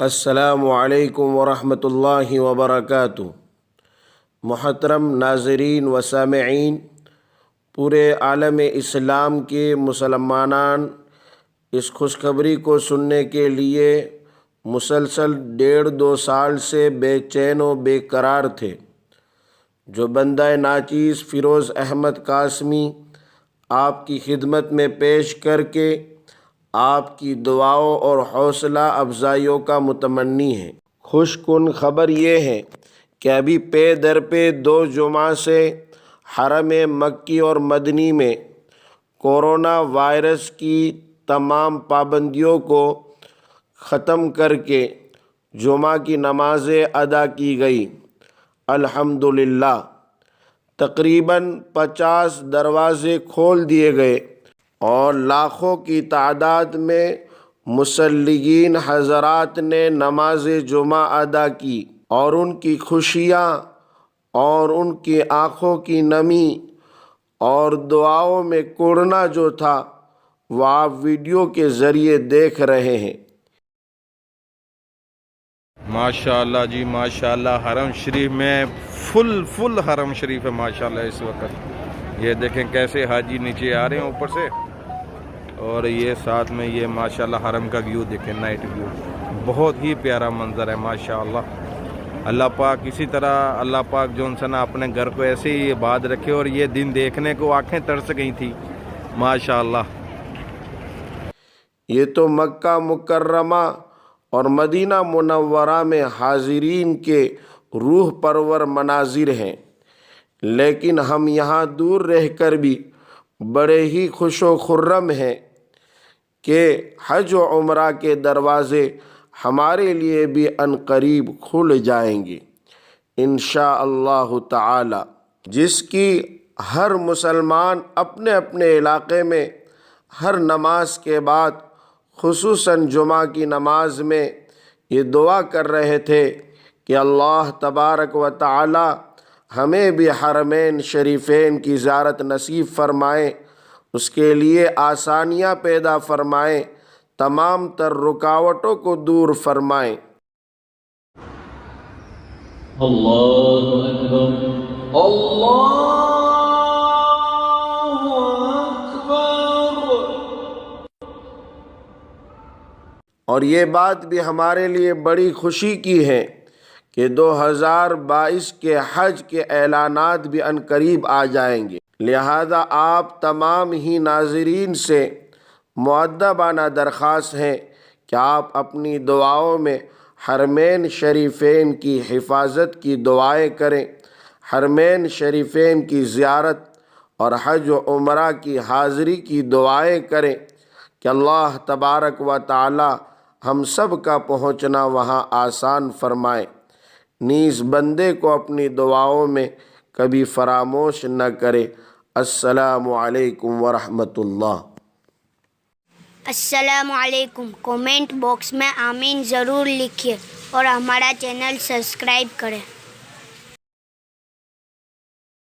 السلام علیکم ورحمۃ اللہ وبرکاتہ۔ محترم ناظرین و سامعین، پورے عالم اسلام کے مسلمانان اس خوشخبری کو سننے کے لیے مسلسل 1.5-2 سال سے بے چین و بے قرار تھے۔ جو بندہ ناچیز فیروز احمد قاسمی آپ کی خدمت میں پیش کر کے آپ کی دعاؤں اور حوصلہ افزائیوں کا متمنی ہے۔ خوش کن خبر یہ ہے کہ ابھی پے در پہ 2 جمعہ سے حرم مکی اور مدنی میں کورونا وائرس کی تمام پابندیوں کو ختم کر کے جمعہ کی نمازیں ادا کی گئی۔ الحمدللہ تقریباً 50 دروازے کھول دیے گئے اور لاکھوں کی تعداد میں مصلیین حضرات نے نماز جمعہ ادا کی، اور ان کی خوشیاں اور ان کی آنکھوں کی نمی اور دعاؤں میں کڑنا جو تھا وہ آپ ویڈیو کے ذریعے دیکھ رہے ہیں۔ ماشاءاللہ جی ماشاءاللہ، حرم شریف میں فل حرم شریف ہے ماشاءاللہ اس وقت۔ یہ دیکھیں کیسے حاجی نیچے آ رہے ہیں اوپر سے، اور یہ ساتھ میں یہ ماشاءاللہ حرم کا ویو دیکھیں، نائٹ ویو، بہت ہی پیارا منظر ہے ماشاءاللہ۔ اللہ پاک اسی طرح اللہ پاک جو انسان اپنے گھر کو ایسے ہی آباد رکھے، اور یہ دن دیکھنے کو آنکھیں ترس گئی تھی ماشاءاللہ۔ یہ تو مکہ مکرمہ اور مدینہ منورہ میں حاضرین کے روح پرور مناظر ہیں، لیکن ہم یہاں دور رہ کر بھی بڑے ہی خوش و خرم ہیں کہ حج و عمرہ کے دروازے ہمارے لیے بھی عنقریب کھل جائیں گے انشاءاللہ تعالی، جس کی ہر مسلمان اپنے اپنے علاقے میں ہر نماز کے بعد خصوصاً جمعہ کی نماز میں یہ دعا کر رہے تھے کہ اللہ تبارک و تعالی ہمیں بھی حرمین شریفین کی زیارت نصیب فرمائیں، اس کے لیے آسانیاں پیدا فرمائیں، تمام تر رکاوٹوں کو دور فرمائیں۔ اللہ اکبر، اللہ اکبر۔ اور یہ بات بھی ہمارے لیے بڑی خوشی کی ہے کہ 2022 کے حج کے اعلانات بھی عنقریب آ جائیں گے، لہذا آپ تمام ہی ناظرین سے مؤدبانہ درخواست ہے کہ آپ اپنی دعاؤں میں حرمین شریفین کی حفاظت کی دعائیں کریں، حرمین شریفین کی زیارت اور حج و عمرہ کی حاضری کی دعائیں کریں کہ اللہ تبارک و تعالی ہم سب کا پہنچنا وہاں آسان فرمائے، نیز بندے کو اپنی دعاؤں میں کبھی فراموش نہ کرے۔ السلام علیکم ورحمۃ اللہ۔ السلام علیکم۔ کومنٹ باکس میں آمین ضرور لکھیے اور ہمارا چینل سبسکرائب کریں۔